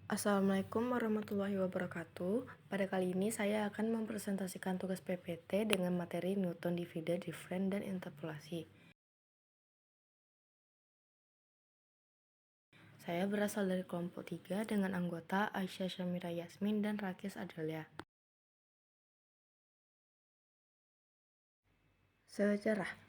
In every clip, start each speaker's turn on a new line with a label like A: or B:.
A: Assalamualaikum warahmatullahi wabarakatuh. Pada kali ini saya akan mempresentasikan tugas PPT dengan materi Newton divided difference dan interpolasi. Saya berasal dari kelompok 3 dengan anggota Aisyah Syamira Yasmin dan Rakis Adelia. Sejarah.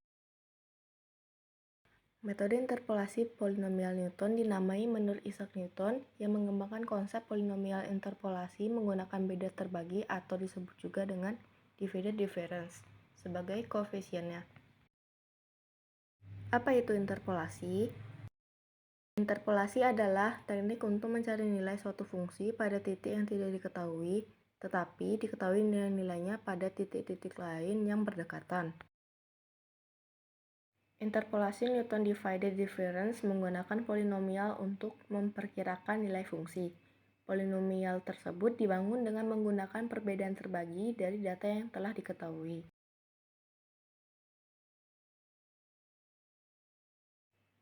A: Metode interpolasi polinomial Newton dinamai menurut Isaac Newton yang mengembangkan konsep polinomial interpolasi menggunakan beda terbagi atau disebut juga dengan divided difference sebagai koefisiennya. Apa itu interpolasi? Interpolasi adalah teknik untuk mencari nilai suatu fungsi pada titik yang tidak diketahui, tetapi diketahui nilai-nilainya pada titik-titik lain yang berdekatan. Interpolasi Newton divided difference menggunakan polinomial untuk memperkirakan nilai fungsi. Polinomial tersebut dibangun dengan menggunakan perbedaan terbagi dari data yang telah diketahui.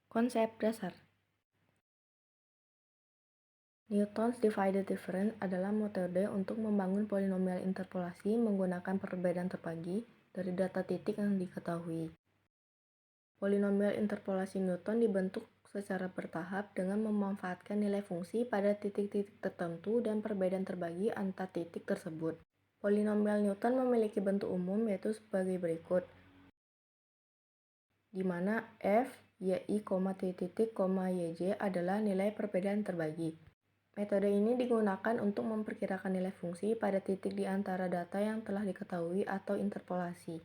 A: Konsep dasar. Newton's divided difference adalah metode untuk membangun polinomial interpolasi menggunakan perbedaan terbagi dari data titik yang diketahui. Polinomial interpolasi Newton dibentuk secara bertahap dengan memanfaatkan nilai fungsi pada titik-titik tertentu dan perbedaan terbagi antar titik tersebut. Polinomial Newton memiliki bentuk umum yaitu sebagai berikut, di mana f, y, i, t, yj adalah nilai perbedaan terbagi. Metode ini digunakan untuk memperkirakan nilai fungsi pada titik di antara data yang telah diketahui atau interpolasi.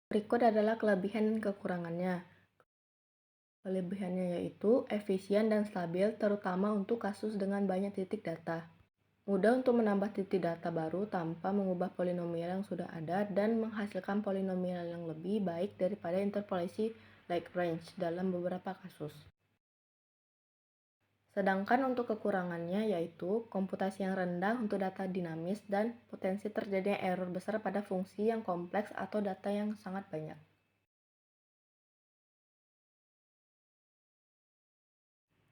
A: Berikut adalah kelebihan dan kekurangannya. Kelebihannya yaitu efisien dan stabil, terutama untuk kasus dengan banyak titik data. Mudah untuk menambah titik data baru tanpa mengubah polinomial yang sudah ada dan menghasilkan polinomial yang lebih baik daripada interpolasi Lagrange dalam beberapa kasus. Sedangkan untuk kekurangannya yaitu komputasi yang rendah untuk data dinamis dan potensi terjadinya error besar pada fungsi yang kompleks atau data yang sangat banyak.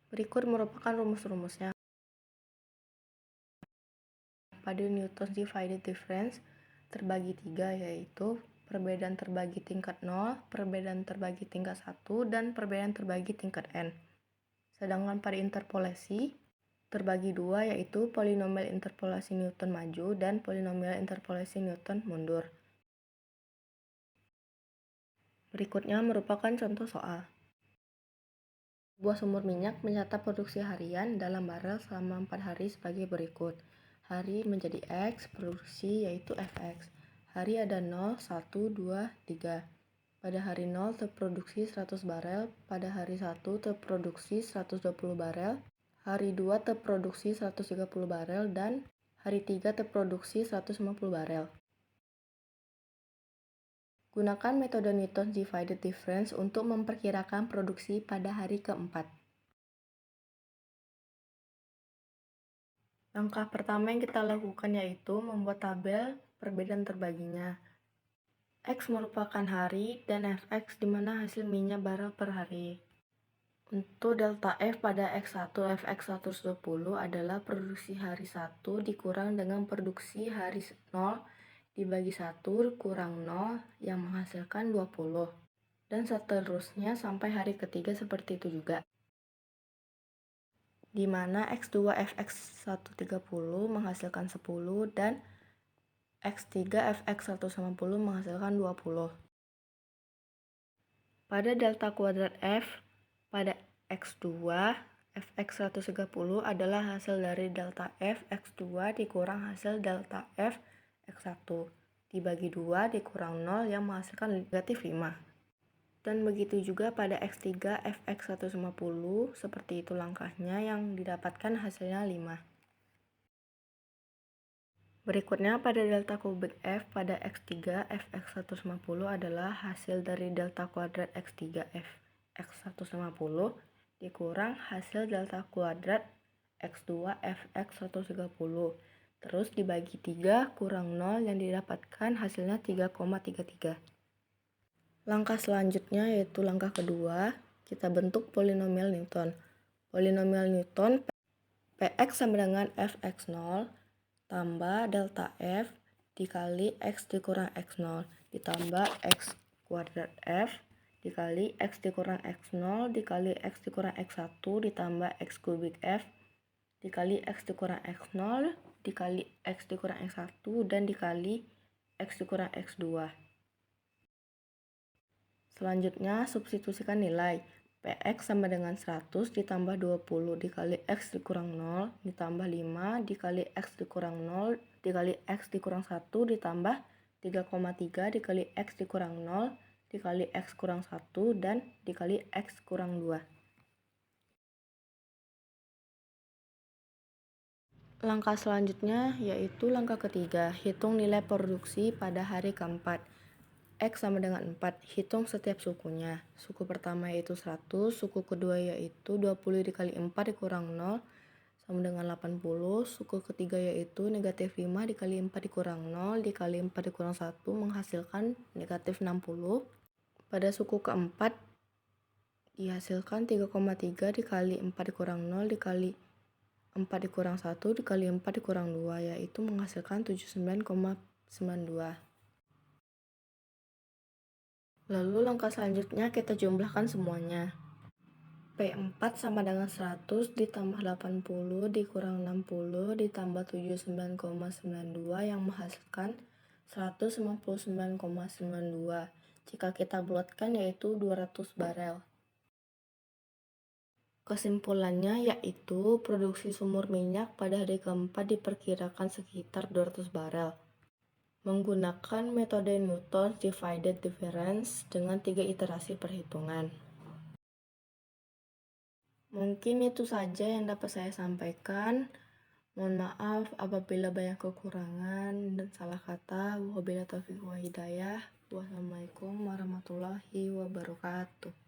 A: Berikut merupakan rumus-rumusnya. Pada Newton's divided difference terbagi 3 yaitu perbedaan terbagi tingkat 0, perbedaan terbagi tingkat 1, dan perbedaan terbagi tingkat n. Sedangkan pada interpolasi terbagi 2 yaitu polinomial interpolasi Newton maju dan polinomial interpolasi Newton mundur. Berikutnya merupakan contoh soal. Sebuah sumur minyak mencatat produksi harian dalam barel selama 4 hari sebagai berikut. Hari menjadi X, produksi yaitu Fx. Hari ada 0, 1, 2, 3. Pada hari 0 terproduksi 100 barel, pada hari 1 terproduksi 120 barel, hari 2 terproduksi 130 barel, dan hari 3 terproduksi 150 barel. Gunakan metode Newton's divided difference untuk memperkirakan produksi pada hari keempat. Langkah pertama yang kita lakukan yaitu membuat tabel perbedaan terbaginya. X merupakan hari dan Fx di mana hasil minyak barel per hari. Untuk delta F pada X1 Fx 120 adalah produksi hari 1 dikurang dengan produksi hari 0 dibagi 1 kurang 0 yang menghasilkan 20. Dan seterusnya sampai hari ketiga seperti itu juga. Di mana X2 Fx 130 menghasilkan 10 dan X3 Fx 150 menghasilkan 20. Pada delta kuadrat F pada X2 Fx 130 adalah hasil dari delta F X2 dikurang hasil delta F X1 dibagi 2 dikurang 0 yang menghasilkan negatif 5. Dan begitu juga pada X3 Fx 150, seperti itu langkahnya yang didapatkan hasilnya 5. Berikutnya pada delta kubik F pada X3 Fx 150 adalah hasil dari delta kuadrat X3 Fx 150 dikurang hasil delta kuadrat X2 Fx 130. Terus dibagi 3 kurang 0 yang didapatkan hasilnya 3,33. Langkah selanjutnya yaitu langkah kedua, kita bentuk polinomial Newton. polinomial Newton Px sama dengan fx0 tambah delta f dikali x dikurang x0 ditambah x kuadrat f dikali x dikurang x0 dikali x dikurang x1 ditambah x kubik f dikali x dikurang x0 dikali x dikurang x1 dan dikali x dikurang x2. Selanjutnya substitusikan nilai. Px sama dengan 100 ditambah 20 dikali x dikurang 0 ditambah 5 dikali x dikurang 0 dikali x dikurang 1 ditambah 3,3 dikali x dikurang 0 dikali x kurang 1 dan dikali x kurang 2. Langkah selanjutnya yaitu langkah ketiga, hitung nilai produksi pada hari keempat. X sama dengan 4, hitung setiap sukunya. Suku pertama yaitu 100, suku kedua yaitu 20 dikali 4 dikurang 0 sama dengan 80, suku ketiga yaitu negatif 5 dikali 4 dikurang 0 dikali 4 dikurang 1 menghasilkan negatif 60. Pada suku keempat dihasilkan 3,3 dikali 4 dikurang 0 dikali 4 dikurang 1 dikali 4 dikurang 2 yaitu menghasilkan 79,92. Lalu langkah selanjutnya kita jumlahkan semuanya. P4 sama dengan 100 ditambah 80 dikurang 60 ditambah 79,92 yang menghasilkan 159,92. Jika kita bulatkan yaitu 200 barel. Kesimpulannya yaitu produksi sumur minyak pada hari keempat diperkirakan sekitar 200 barel. Menggunakan metode Newton's Divided Difference dengan 3 iterasi perhitungan. Mungkin itu saja yang dapat saya sampaikan. Mohon maaf apabila banyak kekurangan dan salah kata. Wabillahi taufiq wal hidayah. Wassalamualaikum warahmatullahi wabarakatuh.